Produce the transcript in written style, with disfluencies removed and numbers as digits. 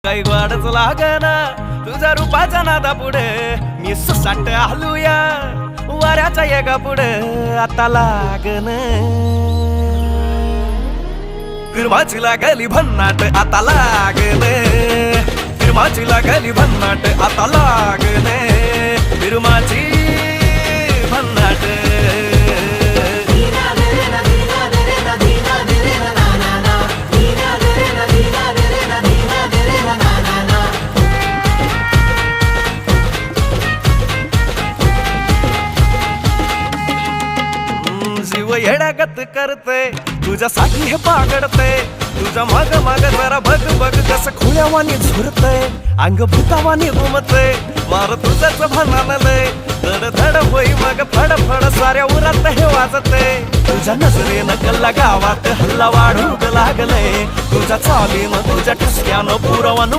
काही वाढच लागना तुझ्या रूपाच्या नादा पुढे मी सुसाट हलूया वाऱ्याच्या येगा पुढे आता लागन फिरमाची लागली भन्नाट आता लागन फिरमाची लागली भन्नाट आता लागन फिरमाची भन्नाट जीव येड्यागत करते तुझ्यासाठी हे पागडते तुझ्या माग माग जरा बघ बघ कसं खुळ्यावानी झुरते अंग भूतावानी घुमते वार तुझ्याच भानानलय धड धड होई मग फड फड साऱ्या उरात हे वाजते तुझ्या नजरेनं गल्ला गावात हल्ला वाढू लागले तुझ्या चालीनं तुझ्या ठसक्यानं पुरवण